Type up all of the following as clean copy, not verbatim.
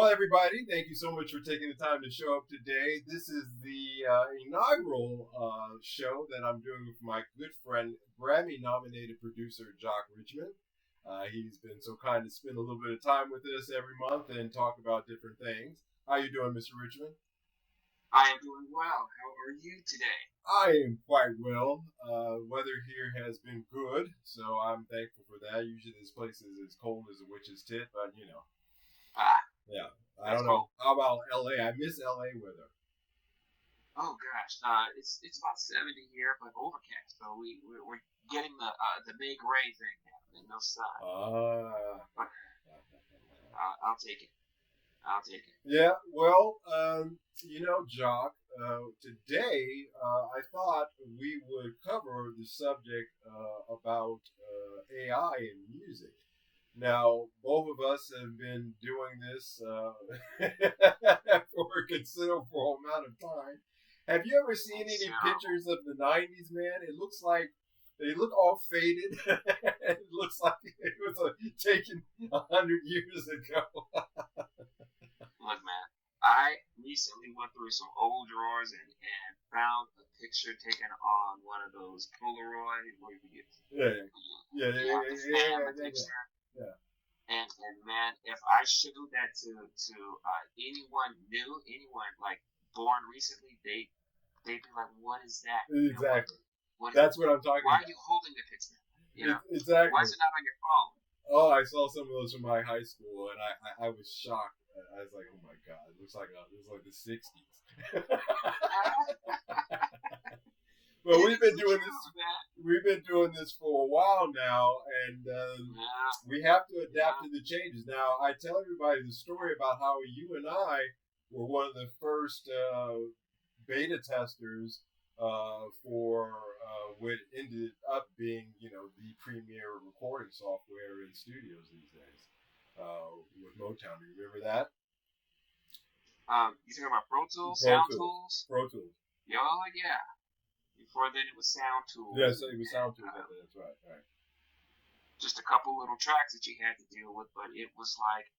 Well, everybody, thank you so much for taking the time to show up today. This is the inaugural show that I'm doing with my good friend, Grammy-nominated producer Jacques Richmond. He's been so kind to spend a little bit of time with us every month and talk about different things. How you doing, Mr. Richmond? I am doing well. How are you today? I am quite well. Weather here has been good, so I'm thankful for that. Usually this place is as cold as a witch's tit, but you know. Yeah. I don't know. How about LA? I miss LA weather. Oh gosh, it's about 70 here, but overcast. So we're getting the May gray thing happening. No sun. But I'll take it. I'll take it. Yeah. Well, Jock. Today I thought we would cover the subject about AI in music. Now, both of us have been doing this for a considerable amount of time. Have you ever seen any pictures of the 90s, man? It looks like they look all faded. It looks like it was taken 100 years ago. Look, man, I recently went through some old drawers and found a picture taken on one of those Polaroid where you get Yeah. And man, if I showed that to anyone new, anyone like born recently, they'd be like, "What is that?" Exactly. That's what I'm talking about. Why about. are you holding the picture? Exactly. Why is it not on your phone? Oh, I saw some of those from my high school, and I was shocked. I was like, "Oh my god, it looks like the '60s." Well, we've been doing this for a while now, and we have to adapt to the changes. Now, I tell everybody the story about how you and I were one of the first beta testers for what ended up being, the premier recording software in studios these days with Motown. Do you remember that? You talking about Pro Tools, Sound Tools? Pro Tools. Oh yeah. Before then, it was Sound Tools. Yes, it was Sound Tools. That's right. Just a couple little tracks that you had to deal with, but it was like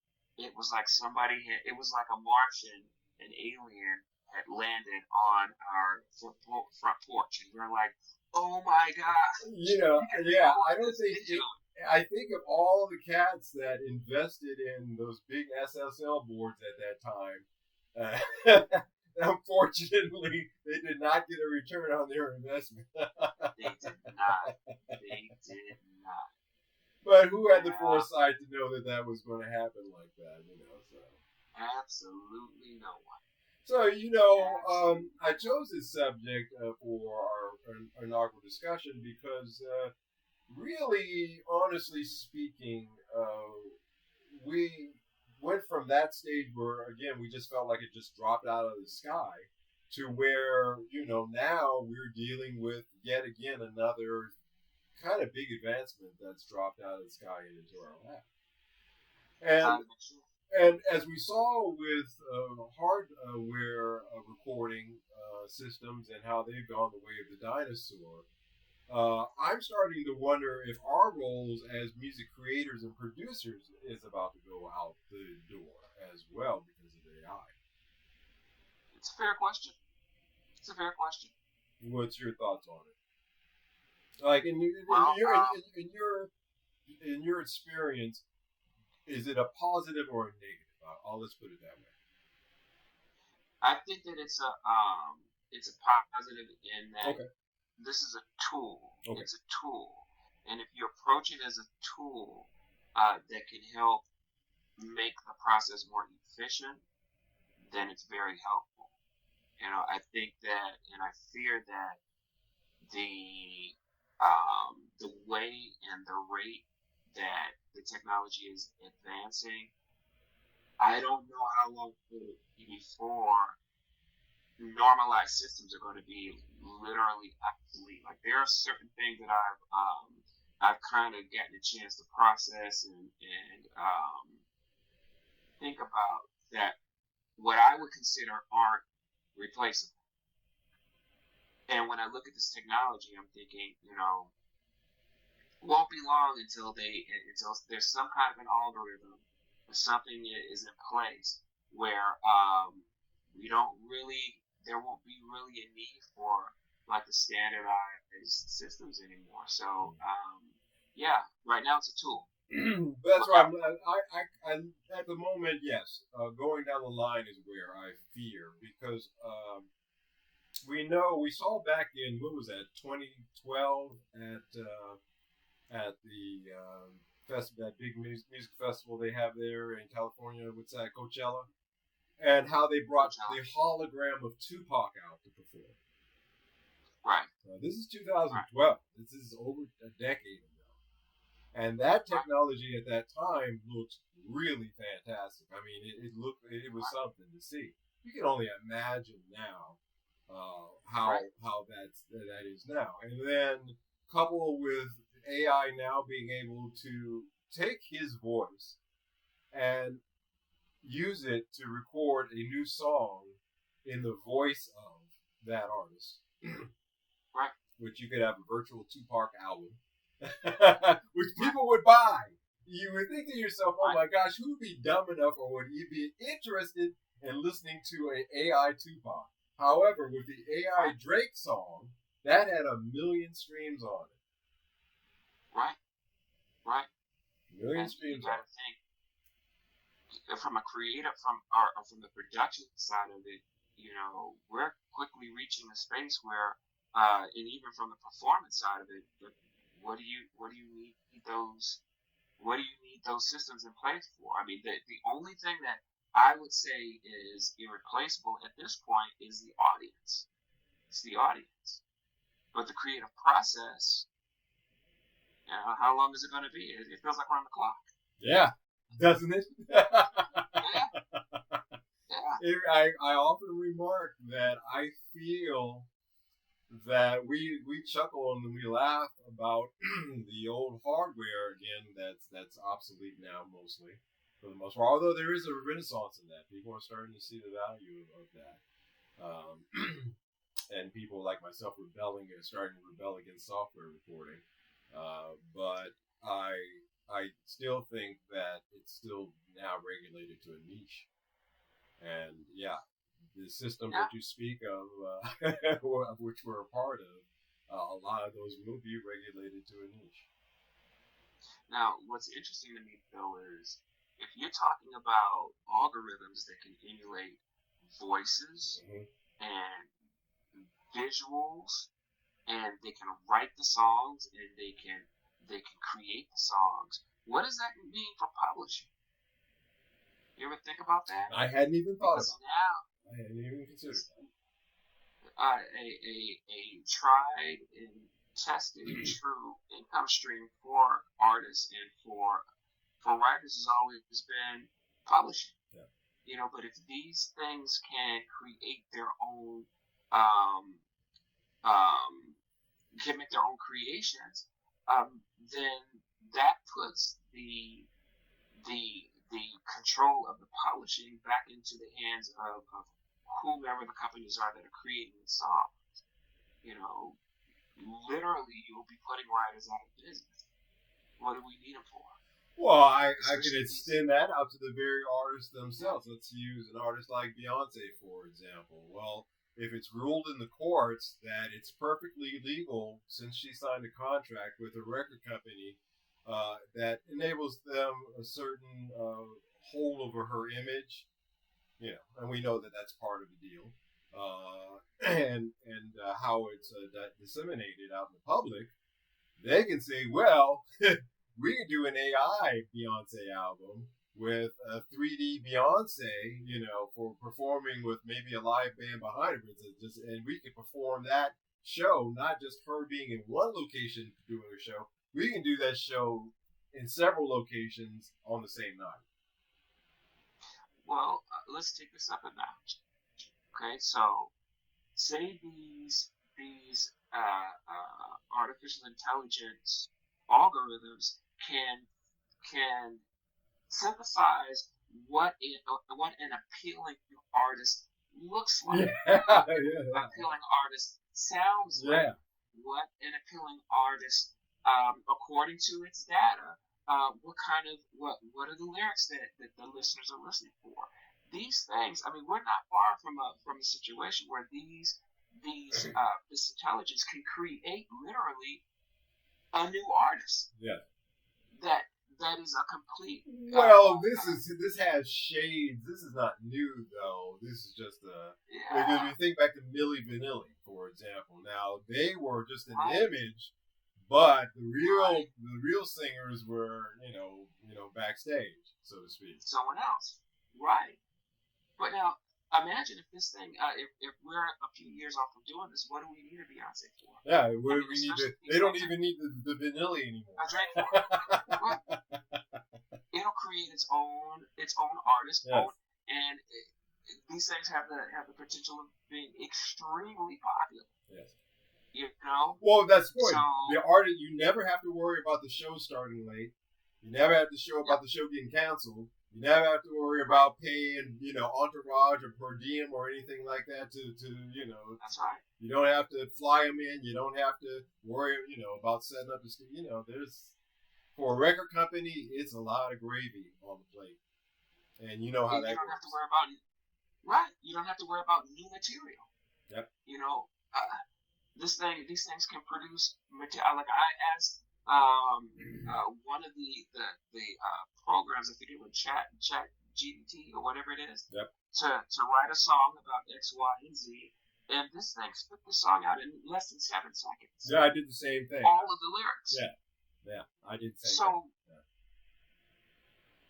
somebody it was like a Martian, an alien had landed on our front porch, and we're like, oh my god. I think of all the cats that invested in those big SSL boards at that time. Unfortunately, they did not get a return on their investment. They did not. But who had the foresight to know that was going to happen like that? So absolutely no one. So I chose this subject for our inaugural discussion because, really, honestly speaking, we went from that stage where, again, we just felt like it just dropped out of the sky to where, now we're dealing with yet again another kind of big advancement that's dropped out of the sky and into our lap. And as we saw with hardware recording systems and how they've gone the way of the dinosaur, I'm starting to wonder if our roles as music creators and producers is about to go out the door as well because of AI. It's a fair question. What's your thoughts on it? Like in your experience, is it a positive or a negative? Let's put it that way. I think that it's a positive in that this is a tool. Okay. It's a tool, and if you approach it as a tool that can help make the process more efficient, then it's very helpful. I think that, and I fear that the way and the rate that the technology is advancing, I don't know how long before normalized systems are going to be literally obsolete. Like there are certain things that I've kind of gotten a chance to process and think about that what I would consider aren't replaceable. And when I look at this technology, I'm thinking, won't be long until there's some kind of an algorithm or something is in place where there won't be really a need for like the standardized systems anymore. So yeah, right now it's a tool. That's right. I at the moment, yes, going down the line is where I fear, because we saw back in, what was that, 2012 at the that big music festival they have there in California. What's that, Coachella? And how they brought the hologram of Tupac out to perform. Right. This is 2012. This is over a decade ago. And that technology at that time looked really fantastic. I mean, it was something to see. You can only imagine now how that is now. And then coupled with AI now being able to take his voice and use it to record a new song in the voice of that artist. Right. Which you could have a virtual Tupac album, which people would buy. You would think to yourself, oh my gosh, who would be dumb enough, or would you be interested in listening to an AI Tupac? However, with the AI Drake song, that had 1 million streams on it. Right. 1 million streams on it. From a creative, from the production side of it, we're quickly reaching a space where, and even from the performance side of it, what do you need those systems in place for? I mean, the only thing that I would say is irreplaceable at this point is the audience. It's the audience, but the creative process. How long is it going to be? It feels like we're on the clock. Yeah. Doesn't it? Yeah. I often remark that I feel that we chuckle and we laugh about the old hardware again that's obsolete now, mostly, for the most part. Although there is a renaissance in that. People are starting to see the value of that. And people like myself starting to rebel against software recording. But I still think that it's still now regulated to a niche. And yeah, the systems that you speak of, which we're a part of, a lot of those will be regulated to a niche. Now, what's interesting to me, though, is if you're talking about algorithms that can emulate voices and visuals, and they can write the songs, and they can create the songs. What does that mean for publishing? You ever think about that? I hadn't even thought about that. I hadn't even considered that. A tried and tested and true income stream for artists and for writers has always been publishing. Yeah. But if these things can create their own, can make their own creations, then that puts the control of the publishing back into the hands of whomever the companies are that are creating the songs. Literally, you'll be putting writers out of business. What do we need them for? Well, I can extend that out to the very artists themselves. Let's use an artist like Beyonce, for example. Well, if it's ruled in the courts that it's perfectly legal, since she signed a contract with a record company that enables them a certain hold over her image, and we know that that's part of the deal, and how it's disseminated out in the public, they can say, well, we can do an AI Beyonce album with a 3D Beyonce, for performing with maybe a live band behind her, and we can perform that show, not just her being in one location doing a show. We can do that show in several locations on the same night. Well, let's take this up a notch. Okay, so say these artificial intelligence algorithms can synthesize what an appealing artist looks like, appealing artist sounds like, what an appealing artist, according to its data, what are the lyrics that the listeners are listening for? these things. I mean, we're not far from a situation where this intelligence can create literally a new artist. Yeah. That is a complete. Well, this has shades. This is not new though. This is just because you think back to Milli Vanilli, for example. Now they were just an image, but the real singers were backstage, so to speak. Someone else, right? But now imagine if this thing, if we're a few years off from doing this, what do we need a Beyonce for? Yeah, what do we need to? They don't even need the Vanilli anymore. That's right. It'll create its own artist, yes. And these things have the potential of being extremely popular. Yes. You know. Well, that's good. So, the artist, you never have to worry about the show starting late. You never have to about the show getting canceled. You never have to worry about paying, entourage or per diem or anything like that to. That's right. You don't have to fly them in. You don't have to worry, about setting up the. There's for a record company, it's a lot of gravy on the plate, and you know how that. You don't have to worry about right. You don't have to worry about new material. Yep. These things can produce material. Like I asked one of the programs, I think it was Chat GPT or whatever it is, yep, to write a song about X, Y, and Z, and this thing spit the song out in less than 7 seconds. Yeah, I did the same thing. All of the lyrics. Yeah, I did the same so, thing. Yeah.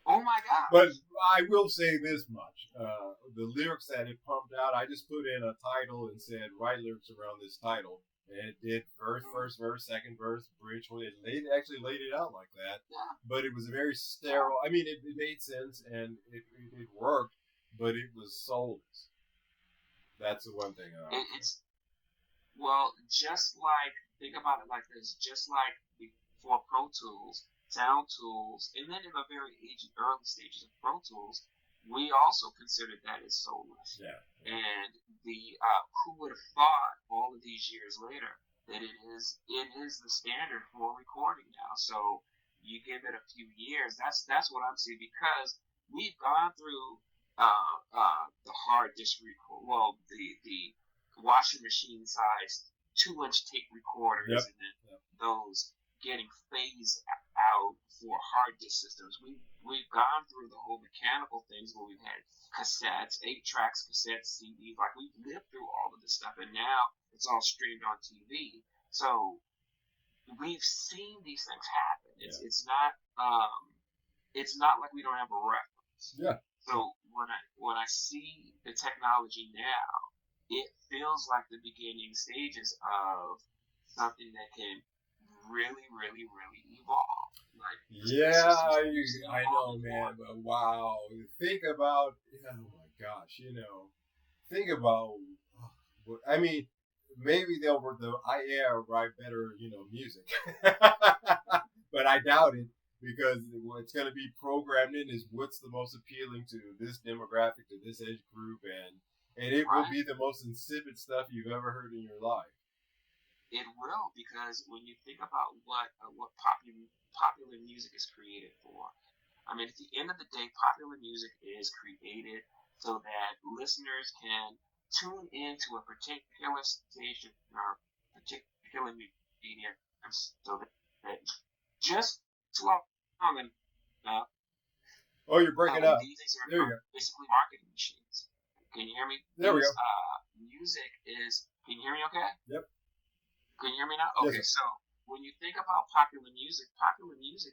Oh my God! But I will say this much: the lyrics that it pumped out, I just put in a title and said, "Write lyrics around this title." And it did first verse, second verse, bridge. It actually laid it out like that. Yeah. But it was a very sterile. I mean, it made sense and it worked, but it was soulless. That's the one thing. It's just like, think about it like this: just like before Pro Tools, Sound Tools, and then in the very early stages of Pro Tools, we also considered that as soulless. Yeah. And who would have thought all of these years later that it is the standard for recording now. So you give it a few years. That's what I'm seeing, because we've gone through the hard disk record. Well, the washing machine sized 2-inch tape recorders, yep. And then those getting phased out for hard disk systems. We've gone through the whole mechanical things where we've had cassettes, 8 tracks, cassettes, CDs. Like, we've lived through all of this stuff, and now it's all streamed on TV. So we've seen these things happen. It's not like we don't have a reference. Yeah. So when I see the technology now, it feels like the beginning stages of something that can really, really, really evolve. I know, man. But wow, think about, oh my gosh, think about. I mean, maybe they'll write better, music, but I doubt it, because what's going to be programmed in is what's the most appealing to this demographic, to this age group, and it will be the most insipid stuff you've ever heard in your life. It will, because when you think about what popular music is created for, I mean, at the end of the day, popular music is created so that listeners can tune into a particular station or particular medium, so that just long enough. Oh, you're breaking up. These are there you go. Basically marketing machines. Can you hear me? There we go. Music is. Can you hear me? Okay. Yep. Can you hear me now? Okay, yes. So when you think about popular music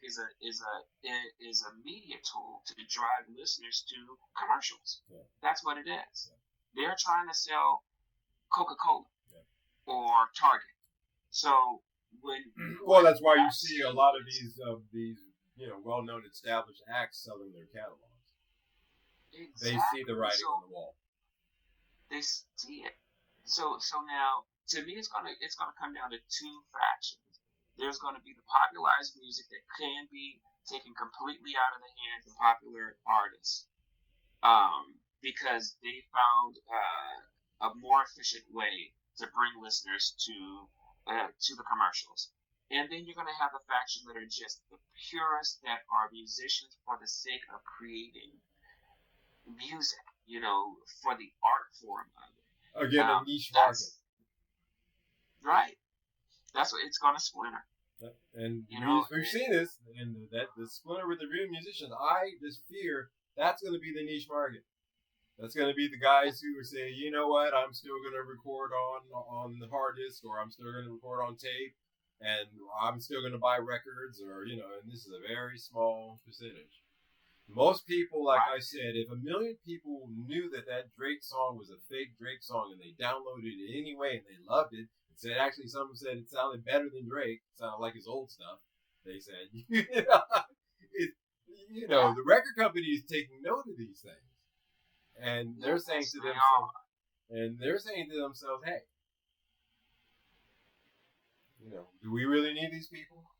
is a media tool to drive listeners to commercials. Yeah. That's what it is. Yeah. They're trying to sell Coca-Cola or Target. So that's why you see a lot of these well-known established acts selling their catalogs. Exactly. They see the writing on the wall. They see it. So now, to me, it's gonna come down to 2 factions. There's gonna be the popularized music that can be taken completely out of the hands of popular artists, because they found a more efficient way to bring listeners to the commercials. And then you're gonna have the faction that are just the purists, that are musicians for the sake of creating music. for the art form of it. Again, a niche market. Right. That's what it's going to splinter. And we've seen this, and that the splinter with the real musicians. I just fear that's going to be the niche market. That's going to be the guys who say, you know what, I'm still going to record on the hard disk, or I'm still going to record on tape, and I'm still going to buy records, or and this is a very small percentage. Most people, like I said, if 1 million people knew that Drake song was a fake Drake song and they downloaded it anyway and they loved it, and said actually someone said it sounded better than Drake, sounded like his old stuff. They said, the record company is taking note of these things, and they're saying to themselves, hey, do we really need these people?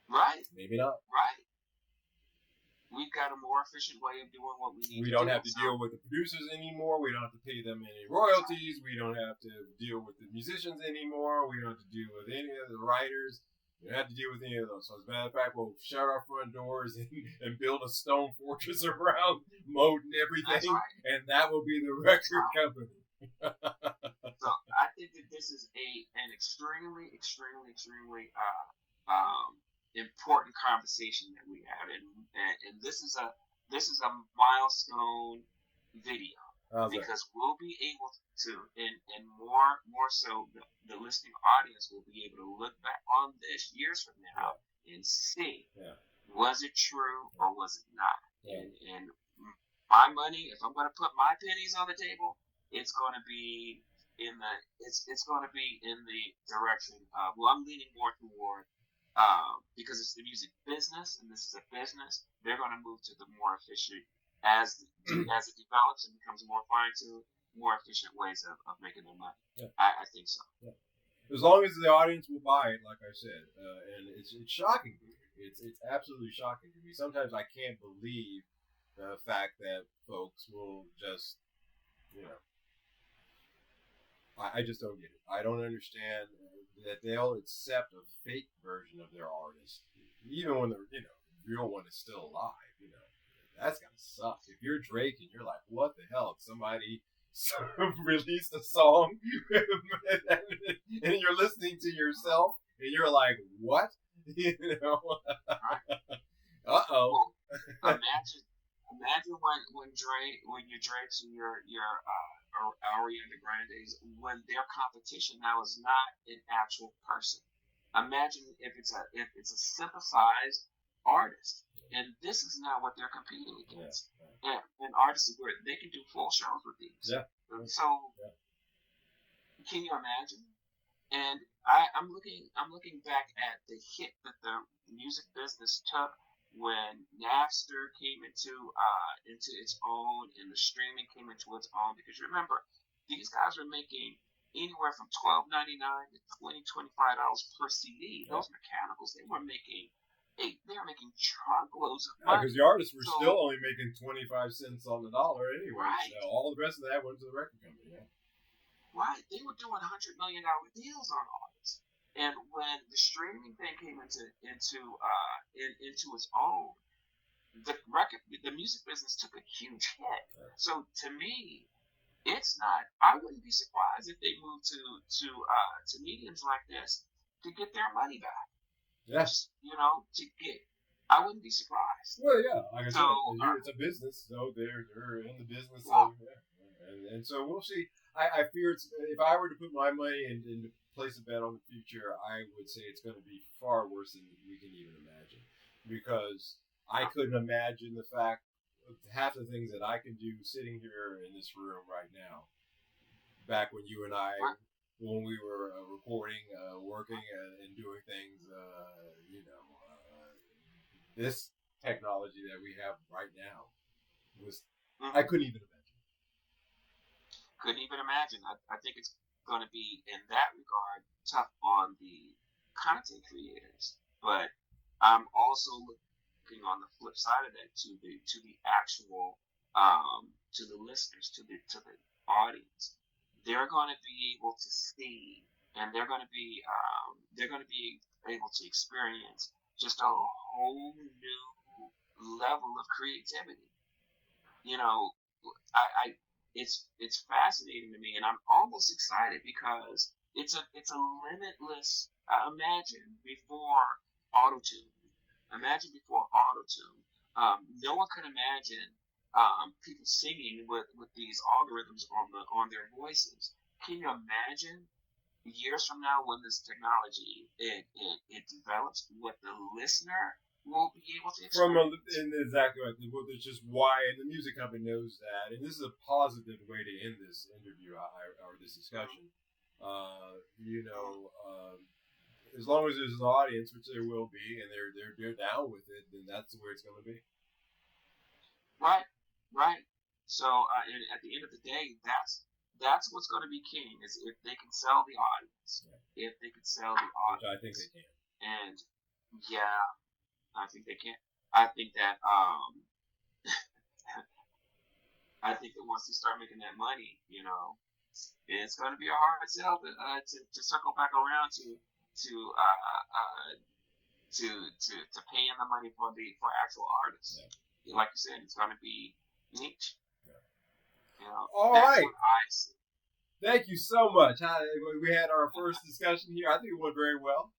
Right. Maybe not. Right. We've got a more efficient way of doing what we need to do. We don't have to deal with the producers anymore. We don't have to pay them any royalties. We don't have to deal with the musicians anymore. We don't have to deal with any of the writers. We don't have to deal with any of those. So as a matter of fact, we'll shut our front doors and build a stone fortress around moat and everything. Right. And that will be the record company. So I think that this is an extremely, extremely, extremely important conversation that we had, and this is a milestone video because we'll be able to, and more so, the listening audience will be able to look back on this years from now and see was it true or was it not. And my money, if I'm going to put my pennies on the table, it's going to be in the direction of, I'm leaning more toward. Because it's the music business, and this is a business, they're going to move to the more efficient, as it develops and becomes more fine-tuned, more efficient ways of making their money. Yeah. I think so. Yeah. As long as the audience will buy it, like I said, and it's shocking to me. It's absolutely shocking to me. Sometimes I can't believe the fact that folks will just, I just don't get it. I don't understand that they'll accept a fake version of their artist, even when the real one is still alive. That's gotta suck. If you're Drake and you're like, what the hell? Somebody released a song and you're listening to yourself and you're like, what? Uh-oh. Well, imagine when your Drakes and your Ariana Grande's, when their competition now is not an actual person. Imagine if it's a synthesized artist, and this is now what they're competing against. Yeah. And artists where they can do full shows with these. Yeah. So, can you imagine? And I'm looking back at the hit that the music business took when Napster came into its own, and the streaming came into its own. Because remember, these guys were making anywhere from $12.99 to $25 per CD. Those mechanicals, they were making truckloads of money. Because the artists were still only making 25 cents on the dollar anyway. Right. So all the rest of that went to the record company. Yeah. Right. They were doing $100 million deals on artists. And when the streaming thing came into its own, the music business took a huge hit. Yeah. So to me, it's not. I wouldn't be surprised if they moved to mediums like this to get their money back. Yes. I wouldn't be surprised. Well, yeah, like I said, it's a business, so they're in the business of, and so we'll see. I fear if I were to put my money and place a bet on the future, I would say it's going to be far worse than we can even imagine, because I couldn't imagine the fact of half the things that I can do sitting here in this room right now, back when you and I, when we were recording, working, and doing things, this technology that we have right now was, I couldn't even imagine. Couldn't even imagine. I think it's going to be, in that regard, tough on the content creators. But I'm also looking on the flip side of that to the actual to the listeners, to the audience. They're going to be able to see, and they're going to be able to experience just a whole new level of creativity. it's fascinating to me, and I'm almost excited because it's a limitless. Imagine before autotune. Imagine before autotune. No one could imagine people singing with these algorithms on their voices. Can you imagine years from now when this technology it develops what the listener will be able to experience? Exactly right. It's just why, and the music company knows that, and this is a positive way to end this interview or this discussion. As long as there's an audience, which there will be, and they're down with it, then that's where it's going to be. Right, right. So, and at the end of the day, that's what's going to be king is if they can sell the audience. Yeah. If they can sell the audience, which I think they can. And yeah, I think they can. I think that I think that once they start making that money, it's going to be a hard sell to circle back around to paying the money for actual artists. Yeah. Like you said, it's going to be niche. Yeah. All that's right. What I see. Thank you so much. We had our first discussion here. I think it went very well.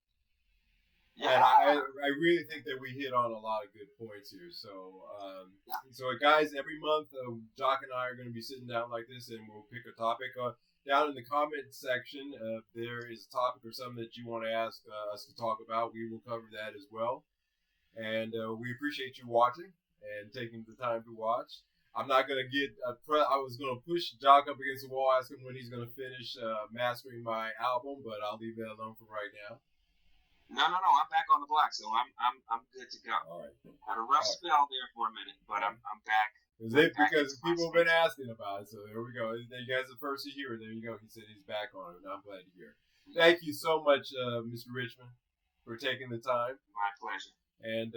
Yeah. And I really think that we hit on a lot of good points here. So, guys, every month, Jacques and I are going to be sitting down like this, and we'll pick a topic. Down in the comment section, if there is a topic or something that you want to ask us to talk about, we will cover that as well. And we appreciate you watching and taking the time to watch. I'm not going to I was going to push Jacques up against the wall, ask him when he's going to finish mastering my album, but I'll leave that alone for right now. No. I'm back on the block, so I'm good to go. All right. Had a rough spell there for a minute, but I'm back. Because people have been asking about it, so there we go. You guys are the first to hear it. There you go. He said he's back on it, and I'm glad to hear it. Thank you so much, Mr. Richmond, for taking the time. My pleasure. And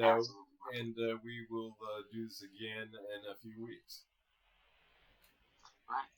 we will do this again in a few weeks. Right.